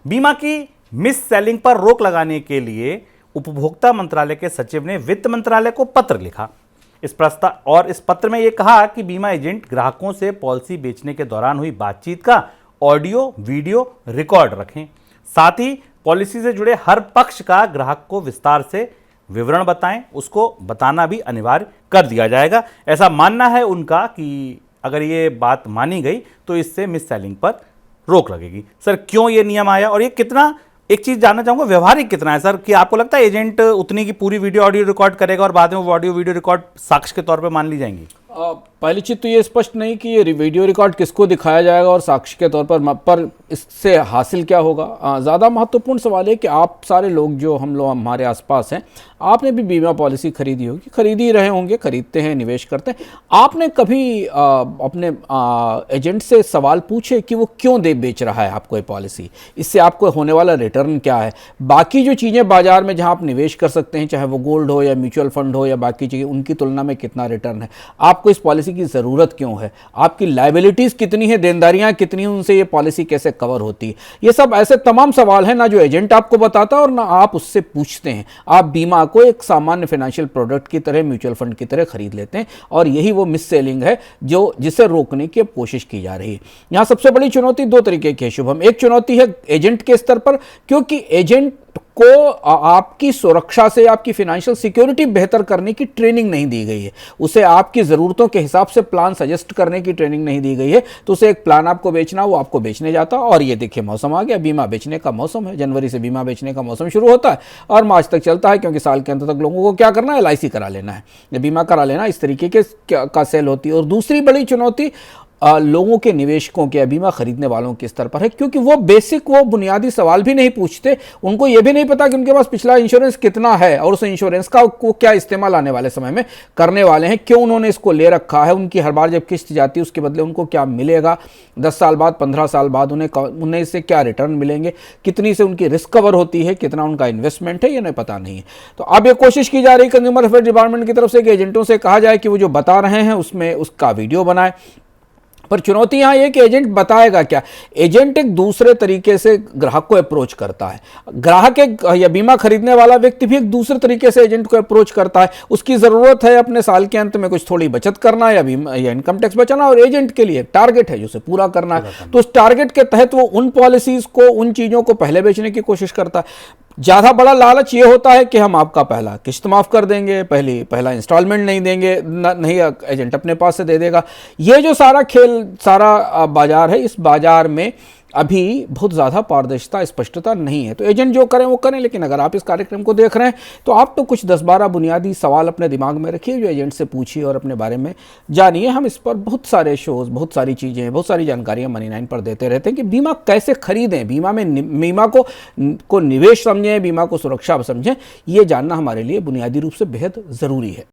बीमा की miss selling पर रोक लगाने के लिए उपभोक्ता मंत्रालय के सचिव ने वित्त मंत्रालय को पत्र लिखा। इस पत्र में यह कहा कि बीमा एजेंट ग्राहकों से पॉलिसी बेचने के दौरान हुई बातचीत का ऑडियो वीडियो रिकॉर्ड रखें। साथ ही पॉलिसी से जुड़े हर पक्ष का ग्राहक को विस्तार से विवरण बताएं, उसको बताना भी अनिवार्य कर दिया जाएगा। ऐसा मानना है उनका कि अगर ये बात मानी गई तो इससे मिस सेलिंग पर रोक लगेगी। सर, क्यों ये नियम आया और ये कितना, एक चीज जानना चाहूंगा, व्यवहारिक कितना है सर? कि आपको लगता है एजेंट उतनी की पूरी वीडियो ऑडियो रिकॉर्ड करेगा और बाद में वो ऑडियो वीडियो रिकॉर्ड साक्ष्य के तौर पे मान ली जाएंगी? पहली चीज तो ये स्पष्ट नहीं कि ये वीडियो रिकॉर्ड किसको दिखाया जाएगा और साक्ष्य के तौर पर इससे हासिल क्या होगा। ज़्यादा महत्वपूर्ण सवाल है कि आप सारे लोग जो हम लोग हमारे आसपास हैं, आपने भी बीमा पॉलिसी खरीदी होगी, खरीद ही रहे होंगे, खरीदते हैं, निवेश करते हैं। आपने कभी अपने एजेंट से सवाल पूछे कि वो क्यों बेच रहा है आपको ये पॉलिसी, इससे आपको होने वाला रिटर्न क्या है? बाकी जो चीज़ें बाजार में जहाँ आप निवेश कर सकते हैं, चाहे वो गोल्ड हो या म्यूचुअल फंड हो या बाकी चीज़ें, उनकी तुलना में कितना रिटर्न है? आपको इस पॉलिसी की ज़रूरत क्यों है? आपकी लायबिलिटीज़ कितनी है, देनदारियाँ कितनी हैं, उनसे ये पॉलिसी कैसे कवर होती है? ये सब ऐसे तमाम सवाल हैं ना जो एजेंट आपको बताता है और ना आप उससे पूछते हैं। आप बीमा को एक सामान्य फाइनेंशियल प्रोडक्ट की तरह, म्यूचुअल फंड की तरह खरीद लेते हैं और यही वो मिस सेलिंग है जिसे रोकने की कोशिश की जा रही है। यहाँ सबसे बड़ी चुनौती दो तरीके की है शुभम। एक चुनौती है एजेंट के स्तर पर, क्योंकि एजेंट को आपकी सुरक्षा से, आपकी फाइनेंशियल सिक्योरिटी बेहतर करने की ट्रेनिंग नहीं दी गई है। उसे आपकी ज़रूरतों के हिसाब से प्लान सजेस्ट करने की ट्रेनिंग नहीं दी गई है। तो उसे एक प्लान आपको बेचना, वो आपको बेचने जाता है। और ये देखिए, मौसम आ गया, बीमा बेचने का मौसम है। जनवरी से बीमा बेचने का मौसम शुरू होता है और मार्च तक चलता है, क्योंकि साल के अंत तक लोगों को क्या करना है, LIC करा लेना है या बीमा करा लेना। इस तरीके के का सेल होती है। और दूसरी बड़ी चुनौती लोगों के, निवेशकों के, बीमा खरीदने वालों के स्तर पर है, क्योंकि वो बुनियादी सवाल भी नहीं पूछते। उनको ये भी नहीं पता कि उनके पास पिछला इंश्योरेंस कितना है और उस इंश्योरेंस का वो क्या इस्तेमाल आने वाले समय में करने वाले हैं, क्यों उन्होंने इसको ले रखा है, उनकी हर बार जब किस्त जाती है उसके बदले उनको क्या मिलेगा, 10 साल बाद, 15 साल बाद उन्हें इससे क्या रिटर्न मिलेंगे, कितनी से उनकी रिस्क कवर होती है, कितना उनका इन्वेस्टमेंट है, ये नहीं पता नहीं है। तो अब ये कोशिश की जा रही है कंज्यूमर अफेयर डिपार्टमेंट की तरफ से कि एजेंटों से कहा जाए कि वो जो बता रहे हैं उसमें उसका वीडियो बनाए। पर चुनौती यहां यह कि एजेंट बताएगा क्या? एजेंट एक दूसरे तरीके से ग्राहक को अप्रोच करता है। ग्राहक या बीमा खरीदने वाला व्यक्ति भी एक दूसरे तरीके से एजेंट को अप्रोच करता है। उसकी जरूरत है अपने साल के अंत में कुछ थोड़ी बचत करना या इनकम टैक्स बचाना, और एजेंट के लिए टारगेट है जो उसे पूरा करना है। तो उस टारगेट के तहत वो उन पॉलिसीज को, उन चीजों को पहले बेचने की कोशिश करता है। ज्यादा बड़ा लालच ये होता है कि हम आपका पहला किस्त माफ कर देंगे, पहला इंस्टॉलमेंट नहीं देंगे, नहीं एजेंट अपने पास से दे देगा। ये जो सारा खेल, सारा बाजार है, इस बाजार में अभी बहुत ज़्यादा पारदर्शिता, स्पष्टता नहीं है। तो एजेंट जो करें वो करें, लेकिन अगर आप इस कार्यक्रम को देख रहे हैं तो आप तो कुछ 10-12 बुनियादी सवाल अपने दिमाग में रखिए, जो एजेंट से पूछिए और अपने बारे में जानिए। हम इस पर बहुत सारे शोज, बहुत सारी चीज़ें, बहुत सारी जानकारियाँ मनी9 पर देते रहते हैं कि बीमा कैसे खरीदें, बीमा को निवेश समझें, बीमा को सुरक्षा समझें। ये जानना हमारे लिए बुनियादी रूप से बेहद ज़रूरी है।